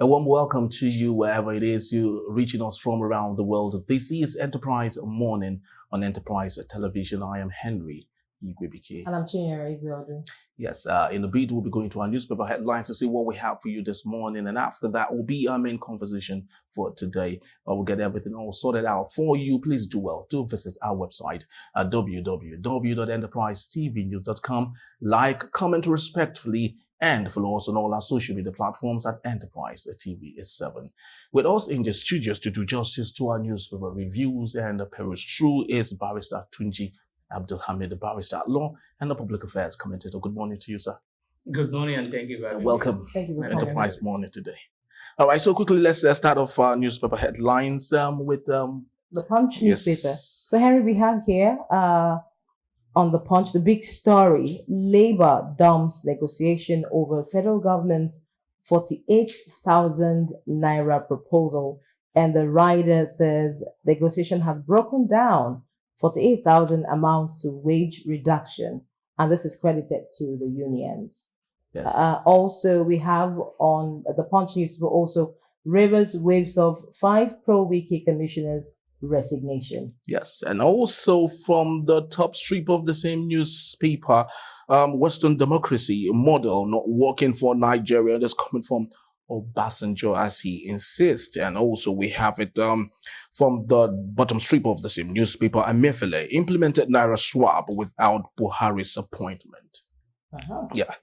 A warm welcome to you wherever it is you're reaching us from around the world. This is Enterprise Morning on Enterprise Television. I am Henry Igwebike. And I'm Chinyere Igweodu. Yes, in a bit we'll be going to our newspaper headlines to see what we have for you this morning. And after that will be our main conversation for today. We'll get everything all sorted out for you. Please do well to visit our website at www.enterprisetvnews.com. Like, comment respectfully, and follow us on all our social media platforms at Enterprise TV 7. With us in the studios to do justice to our newspaper reviews and peruse through is Barrister Tunji Abdulhamid, the barrister at law and the public affairs commentator. Good morning to you, sir. Good morning and thank you very much. Welcome. Thank you. Enterprise Morning today. All right, so quickly let's start off our newspaper headlines with the Punch newspaper. yes. So Henry, we have here on the Punch the big story: Labour dumps negotiation over federal government 48,000 naira proposal, and the rider says negotiation has broken down. 48,000 amounts to wage reduction, and this is credited to the unions. Yes. Also, we have on the Punch newspaper also Rivers waves of 5 pro-Wiki commissioners' resignation. Yes, and also from the top strip of the same newspaper, Western democracy model not working for Nigeria. That's coming from Obasanjo, as he insists. And also we have it from the bottom strip of the same newspaper, Amefele implemented Naira swap without Buhari's appointment. Yeah.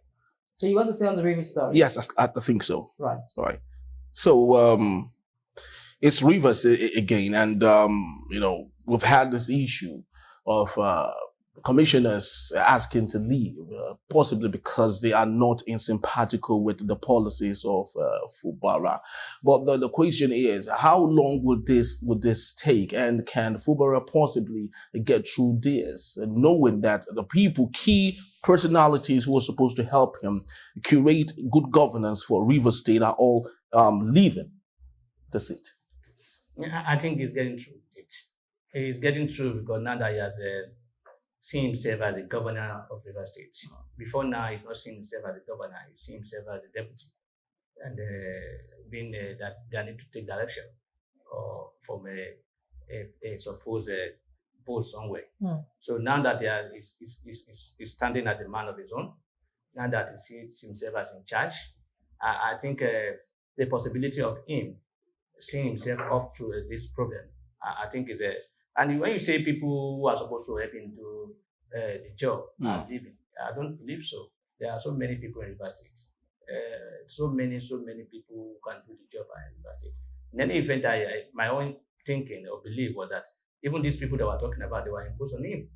So you want to stay on the Rivers story? Yes, I think so. Right. Right. So it's Rivers again, and we've had this issue of commissioners asking to leave, possibly because they are not in simpatico with the policies of Fubara. But the question is, how long would this take, and can Fubara possibly get through this, knowing that the key personalities who are supposed to help him curate good governance for Rivers State are all leaving the seat? I think he's getting through it. He's getting through because now that he has seen himself as a governor of River State. Before now, he's not seeing himself as a governor. He sees himself as a deputy, and being that they need to take direction or from a supposed post somewhere. So now that he's standing as a man of his own, now that he sees himself as in charge, I think the possibility of him seeing himself off through this problem, I think is a. And when you say people who are supposed to help him do the job are leaving, I don't believe so. There are so many people in River State. So many people who can do the job in River State. In any event, my own thinking or belief was that even these people that we're talking about, they were imposed on him,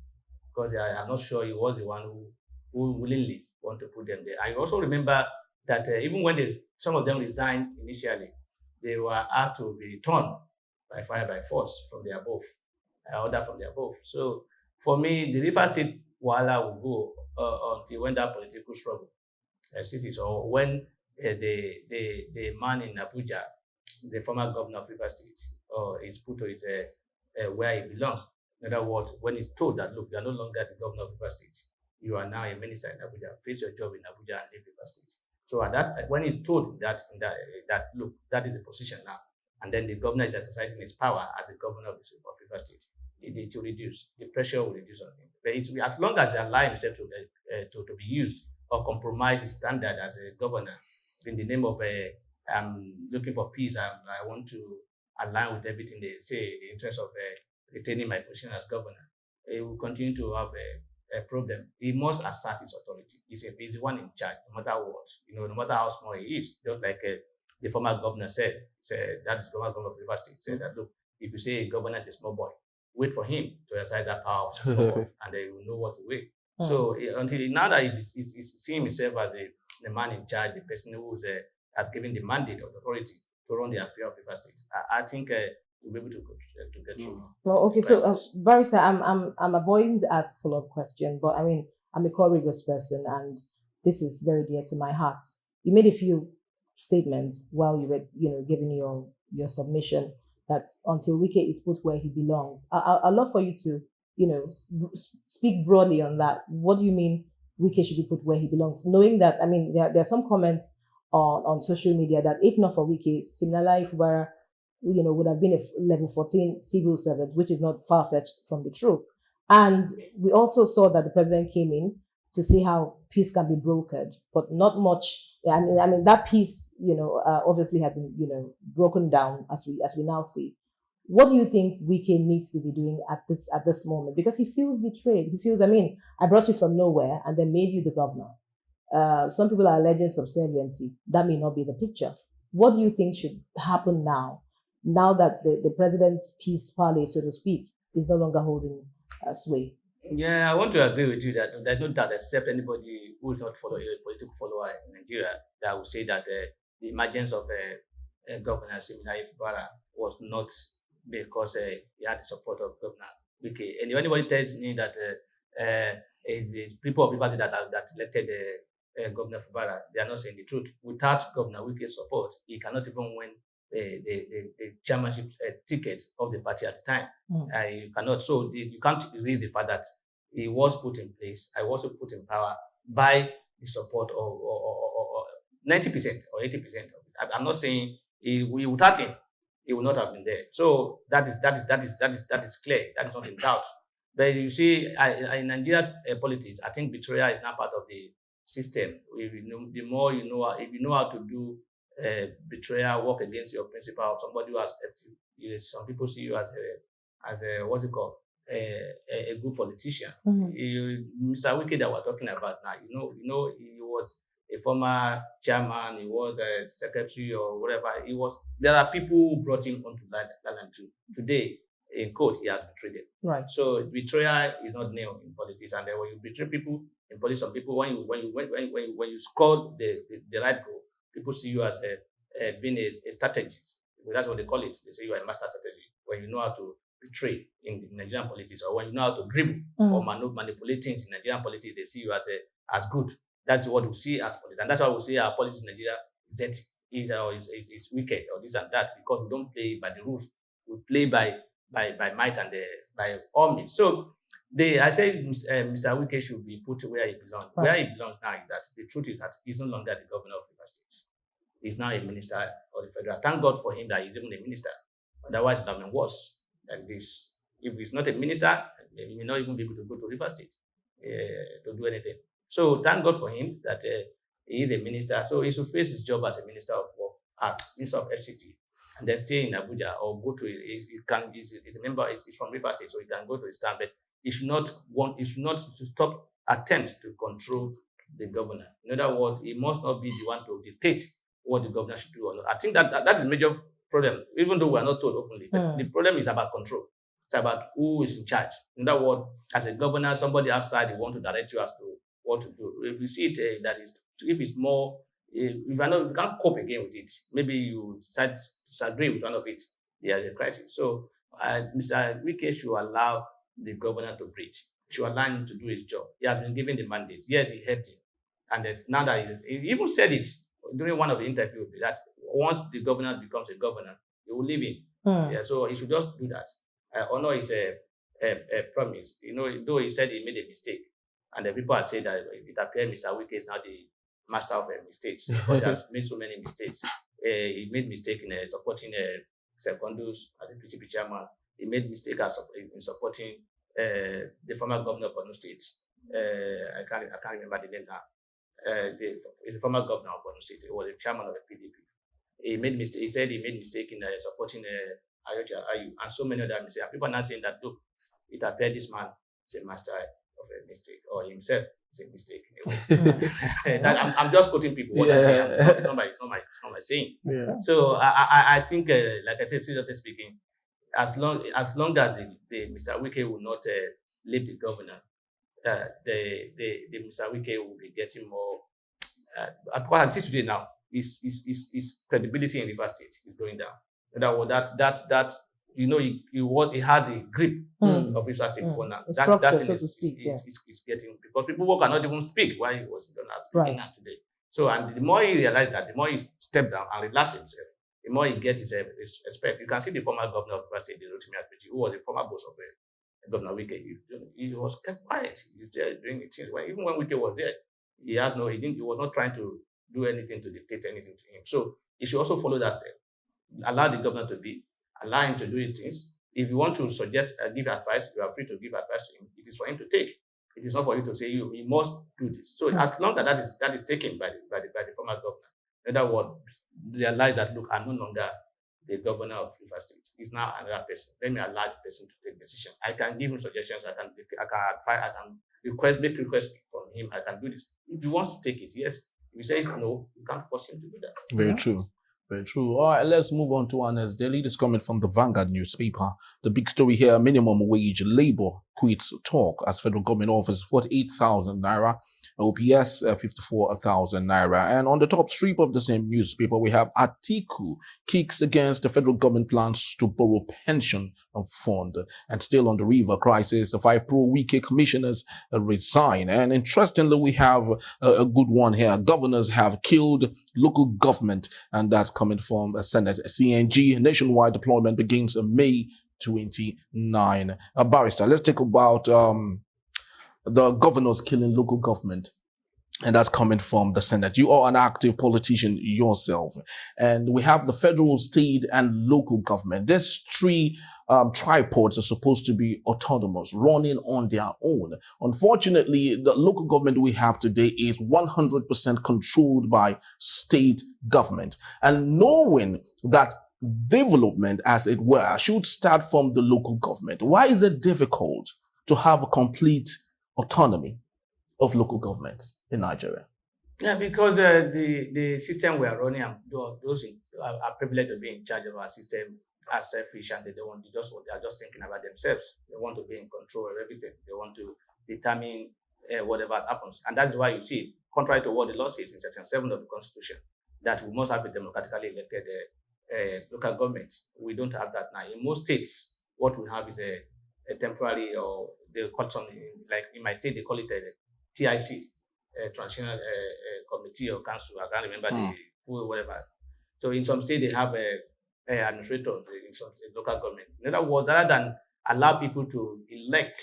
because I'm not sure he was the one who willingly want to put them there. I also remember that even when some of them resigned initially, they were asked to be returned by fire by force from the above. Order from the above. So for me, the River State wahala will go until when that political struggle ceases, or when the man in Abuja, the former governor of River State, is put to his where he belongs. In other words, when he's told that, look, you are no longer the governor of River State, you are now a minister in Abuja. Face your job in Abuja and leave River State. So at that, when he's told that look, that is the position now, and then the governor is exercising his power as a governor of River State, it will reduce. The pressure will reduce on him. But it will, as long as he allows himself to be used or compromise his standard as a governor in the name of I'm looking for peace, I want to align with everything they say in the interest of retaining my position as governor, he will continue to have a problem. He must assert his authority. He's the one in charge, no matter what, no matter how small he is. Just like the former governor said, that is the former governor of River State, said that, look, if you say a governor is a small boy, wait for him to exercise that power of small boy, and they will know what to wait. So until now that he's seeing himself as the man in charge, the person who has given the mandate of the authority to run the affair of River State, I think we'll be able to get through. Well, okay, so Barrister, I'm avoiding to ask follow-up question, but I mean, I'm a core Rivers person, and this is very dear to my heart. You made a few statements while you were, giving your submission, that until Wike is put where he belongs. I'd love for you to, speak broadly on that. What do you mean Wike should be put where he belongs? Knowing that, I mean, there are some comments on social media that if not for Wiki, Siminala Ifubara, would have been a level 14 civil servant, which is not far-fetched from the truth. And we also saw that the president came in to see how peace can be brokered, but not much. I mean that peace, obviously had been, broken down as we now see. What do you think Wike needs to be doing at this moment? Because he feels betrayed. He feels, I brought you from nowhere and then made you the governor. Some people are alleging subserviency. That may not be the picture. What do you think should happen now that the president's peace parley, so to speak, is no longer holding sway? Yeah, I want to agree with you that there's no doubt, except anybody who is not a political follower in Nigeria, that will say that the emergence of Governor Siminala Ifubara was not because he had the support of Governor Wike. And if anybody tells me that it's people of Rivers that elected Governor Ifubara, they are not saying the truth. Without Governor Wike's support, he cannot even win the chairmanship ticket of the party at the time. You cannot. So you can't erase the fact that he was put in place. I was also put in power by the support of 90% or 80% of it. I'm not saying without him, he would not have been there. So that is clear. That is not in doubt. But you see, in Nigeria's politics, I think betrayal is now part of the system. The more you know, if you know how to do betrayal, work against your principal, or somebody who has helped you. Some people see you as a what's it called, a good politician. Mr. Wike that we're talking about now, he was a former chairman, he was a secretary or whatever. There are people who brought him onto that land too. Today, in court, he has betrayed them. Right. So betrayal is not new in politics, and then when you betray people in politics, some people when you score the right goal, people see you as being a strategist. That's what they call it. They say you are a master strategist. When you know how to betray in Nigerian politics, or when you know how to dribble or manipulate things in Nigerian politics, they see you as good. That's what we see as politics. And that's why we say our politics in Nigeria is dirty, is wicked, or this and that, because we don't play by the rules. We play by might and by all means. So I say Mr. Wike should be put where he belongs. Right. Where he belongs now is that the truth is that he's no longer the governor of Rivers State. He's now a minister of the federal. Thank God for him that he's even a minister. Otherwise, it would have been worse than this. If he's not a minister, he may not even be able to go to Rivers State to do anything. So thank God for him that he is a minister. So he should face his job as a minister of work, minister of FCT, and then stay in Abuja or go to. He's a member. He's from Rivers State, so he can go to his town. But he should stop attempts to control the governor. In other words, he must not be the one to dictate what the governor should do or not. I think that is a major problem, even though we are not told openly. But the problem is about control. It's about who is in charge. In other words, as a governor, somebody outside will want to direct you as to what to do. If you see it, if it's more, if you can't cope again with it, maybe you decide to disagree with one of it, there's a crisis. So Mr. Wike should allow the governor to breathe. He should allow him to do his job. He has been given the mandate. Yes, he helped him. And now that he even said it during one of the interviews, that once the governor becomes a governor, he will leave him. Yeah, so he should just do that. Honor is a promise. Though he said he made a mistake, and the people have said that it appears Mr. Wike is now the master of mistakes because he has made so many mistakes. He made mistake in supporting Secondus as a PGP chairman. He made mistake in supporting the former governor of Borno State. I can't remember the name now. He's the former governor of Borno State. He was the chairman of the PDP. He said he made mistake in supporting Ayocha Ayu and so many other mistakes. People are not saying that, look, it appeared this man is a master of a mistake, or himself is a mistake. I'm just quoting people what they're saying. It's not my saying. Yeah. So I think, like I said, seriously speaking, as long as the Mr. Wike will not leave the governor, the Mr. Wike will be getting more. Because I see today now, his credibility in Rivers State is going down. That he has a grip of Rivers State before now. That thing is getting, because people who cannot even speak while he was speaking now today. So, and the more he realized that, the more he stepped down and relaxed himself, the more he gets his respect. You can see the former governor of Rivers State, Rotimi Akechi, who was a former boss of Governor Wike. He was kept quiet. He was there doing the things. Even when Wike was there, he was not trying to do anything to dictate anything to him. So he should also follow that step. Allow the governor to be, allow him to do his things. If you want to suggest, give advice, you are free to give advice to him. It is for him to take. It is not for you to say you must do this. So as long as that is taken by the former governor, in other words, realize that look, I'm no longer the governor of River State. He's now another person. Let me allow the person to take decision. I can give him suggestions. I can advise. I can make requests from him. I can do this. If he wants to take it, yes. If he says no, you can't force him to do that. Very true. Very true. All right, let's move on to our next daily. This is coming from the Vanguard newspaper. The big story here, minimum wage labor quits talk as federal government offers 48,000 naira, OPS 54,000 naira. And on the top strip of the same newspaper, we have Atiku kicks against the federal government plans to borrow pension fund. And still on the river crisis, the 5 pro-Wike commissioners resign. And interestingly, we have a good one here. Governors have killed local government, and that's coming from a Senate. CNG nationwide deployment begins in May 29. Barrister, let's talk about the governors killing local government. And that's coming from the Senate. You are an active politician yourself. And we have the federal, state, and local government. These 3 tripods are supposed to be autonomous, running on their own. Unfortunately, the local government we have today is 100% controlled by state government. And knowing that development, as it were, should start from the local government, why is it difficult to have a complete autonomy of local governments in Nigeria? Yeah, because the system we are running, and those are privileged to be in charge of our system, are selfish, and they are just thinking about themselves. They want to be in control of everything. They want to determine whatever happens, and that's why you see, contrary to what the law says in Section 7 of the Constitution, that we must have a democratically elected local government. We don't have that now. In most states, what we have is a temporary, or they call something, like in my state, they call it a TIC, Transitional Committee or Council. I can't remember the full whatever. So in some states, they have administrators in some local government. In other words, rather than allow people to elect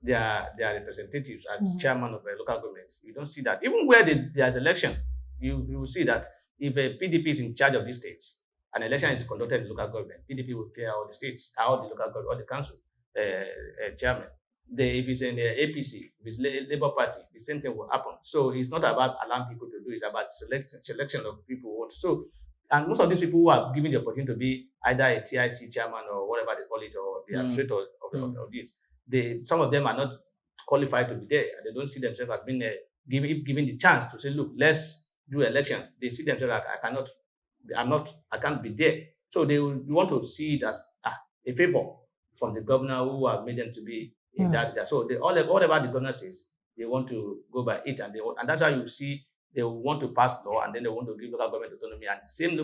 their representatives as chairman of a local government, you don't see that. Even where there's election, you will see that if a PDP is in charge of these states, an election is conducted in local government, PDP will clear all the states, all the local government, all the council chairman. If it's in the APC, if it's Labour Party, the same thing will happen. So it's not about allowing people to do it, it's about selection of people who want. So, and most of these people who are given the opportunity to be either a TIC chairman or whatever they call it, or the administrator of this, some of them are not qualified to be there. They don't see themselves as being given the chance to say, look, let's do election. They see themselves like, I can't be there. So they want to see it as a favor from the governor who have made them to be in that. So whatever the governor says, they want to go by it, and that's how you see they want to pass law, and then they want to give local government autonomy. And the same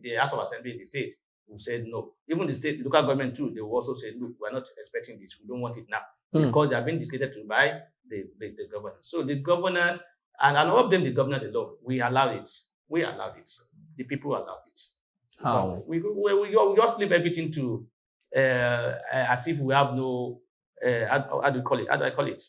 the House of Assembly in the states who said no. Even the local government too, they will also say, look, we're not expecting this. We don't want it now because they have been dictated to by the governors. So the governors, and all of them, the governors alone, we allowed it. We allowed it. The people allowed it. How? We just leave everything to as if we have no. How do you call it? How do I call it?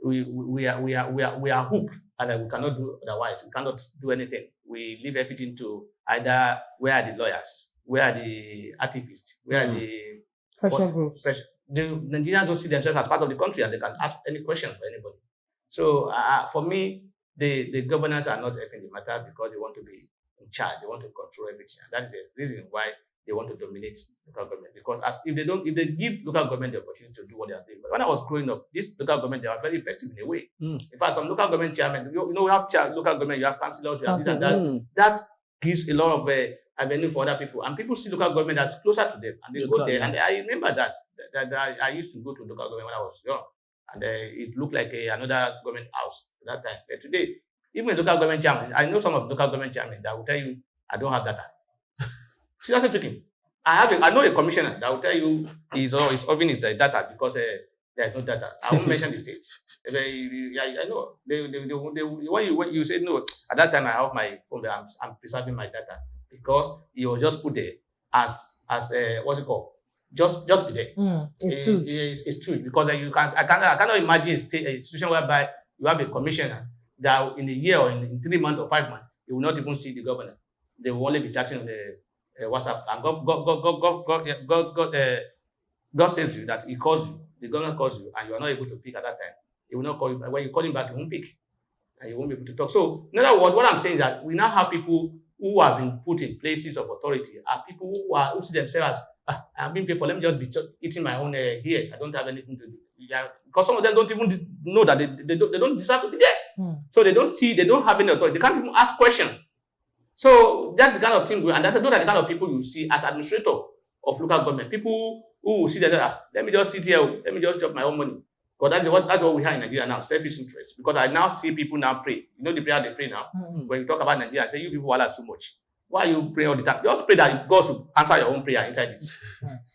We are hooked, and we cannot do otherwise. We cannot do anything. We leave everything to either where are the lawyers, where are the activists, where are the pressure groups. The Nigerians don't see themselves as part of the country, and they can ask any question for anybody. So for me, the governors are not helping the matter because they want to be in charge. They want to control everything, and that is the reason why they want to dominate local government. Because if they give local government the opportunity to do what they are doing. But when I was growing up, this local government, they are very effective in a way. In fact, some local government chairmen, you have local government, you have councillors, you have this and that. That gives a lot of avenue for other people, and people see local government as closer to them, and they go there. And I remember that I used to go to local government when I was young, and it looked like another government house at that time. But today, even local government chairman, I know some of the local government chairmen that will tell you, I don't have data. Seriously speaking, I know a commissioner that will tell you he's opening his data because there is no data. I won't mention the state. I know. When you say no, at that time I have my phone. I'm preserving my data because he was just put there as what's it called? Just be there. It's true. It's true because I cannot imagine a situation whereby you have a commissioner that in a year or in 3 months or 5 months He will not even see the governor. They will only be chatting on the WhatsApp. And God saves you that he calls you, the governor calls you, and you are not able to pick at that time. He will not call you back. When you call him back, he won't pick, and you won't be able to talk. So, in other words, what I'm saying is that we now have people who have been put in places of authority, are people who see themselves as, I'm being paid for, let me just be eating my own here. I don't have anything to do. Yeah, because some of them don't even know that they don't deserve to be there. So they don't have any authority. They can't even ask questions. So that's the kind of thing, and those are the kind of people you see as administrator of local government. People who will see that, let me just sit here, let me just drop my own money. Because that's what we have in Nigeria now, selfish interest. Because I now see people now pray. You know the prayer they pray now? When you talk about Nigeria, I say, you people are too much. Why you pray all the time? Just pray that God should answer your own prayer inside it.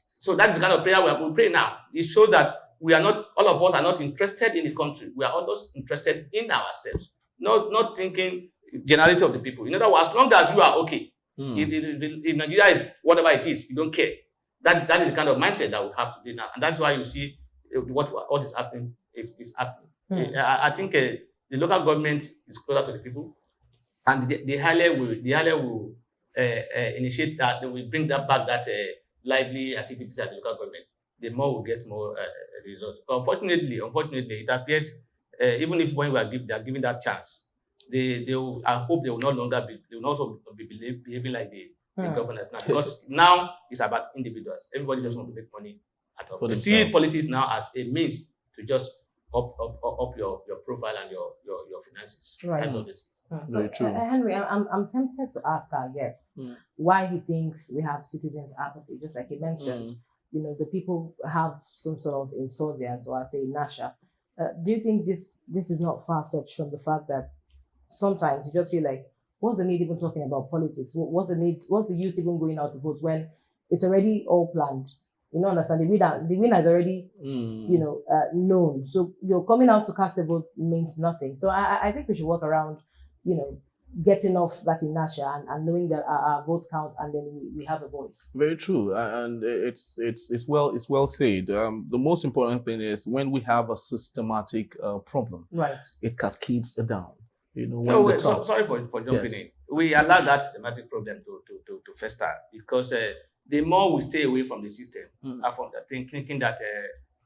So that is the kind of prayer we pray now. It shows that we are not, all of us are not interested in the country. We are always interested in ourselves. Not thinking generality of the people. In other words, as long as you are okay, if Nigeria is whatever it is, you don't care. That is the kind of mindset that we have today now. And that's why you see what is happening is happening. I think the local government is closer to the people, and the higher will initiate that, they will bring that back, that lively activities at the local government. The more we get more results. Unfortunately, it appears even if when they are given that chance, I hope they will no longer be. They will also be behaving like the governors now, because now it's about individuals. Everybody just wants to make money at all. They see politics now as a means to just up your profile and your finances. Right. That's all this. Very true. Henry, I'm tempted to ask our guest why he thinks we have citizens' apathy. Just like he mentioned, you know, the people have some sort of insurgence, or I say inertia. Do you think this is not far-fetched from the fact that sometimes you just feel like, what's the need even talking about politics? What's the need? What's the use even going out to vote when it's already all planned? You know, understand, the winner is already, known. So you're coming out to cast a vote means nothing. So I think we should work around, getting off that inertia and knowing that our votes count, and then we have a voice. Very true, and it's well said. The most important thing is when we have a systematic problem, right? It cascades down. Sorry for jumping in. We allow that systematic problem to fester, because the more we stay away from the system, from thinking that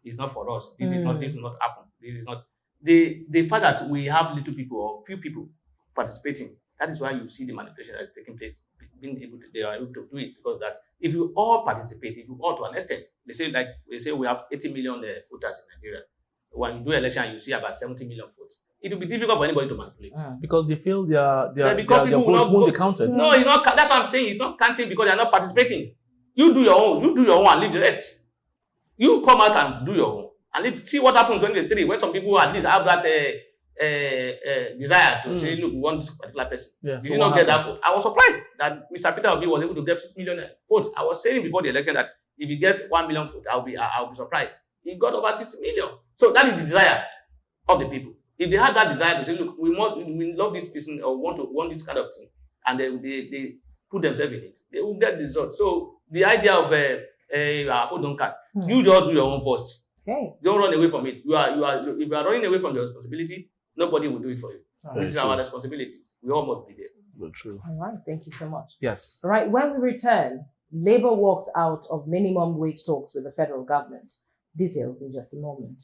it's not for us, this will not happen. This is not the fact that we have little people or few people participating. That is why you see the manipulation that is taking place. They are able to do it, because that if you all participate, if you all to an extent, they say we have 80 million voters in Nigeria. When you do election, you see about 70 million votes. It will be difficult for anybody to manipulate. Because they feel their votes won't be counted. No, it's not. That's what I'm saying. It's not counting because they are not participating. You do your own. You do your own and leave the rest. You come out and do your own and see what happened in 2023 when some people at least have that desire to say, look, we want this particular person. Did you not get that vote? I was surprised that Mr. Peter Obi was able to get 6 million votes. I was saying before the election that if he gets 1 million votes, I'll be surprised. He got over 60 million. So that is the desire of the people. If they had that desire to say, look, we love this person or want this kind of thing, and they put themselves in it, they will get the result. So the idea of vote don't count. You just do your own first. Okay. Don't run away from it. If you are running away from your responsibility, nobody will do it for you. It's our responsibilities. We all must be there. Very true. All right. Thank you so much. Yes. All right. When we return, Labour walks out of minimum wage talks with the federal government. Details in just a moment.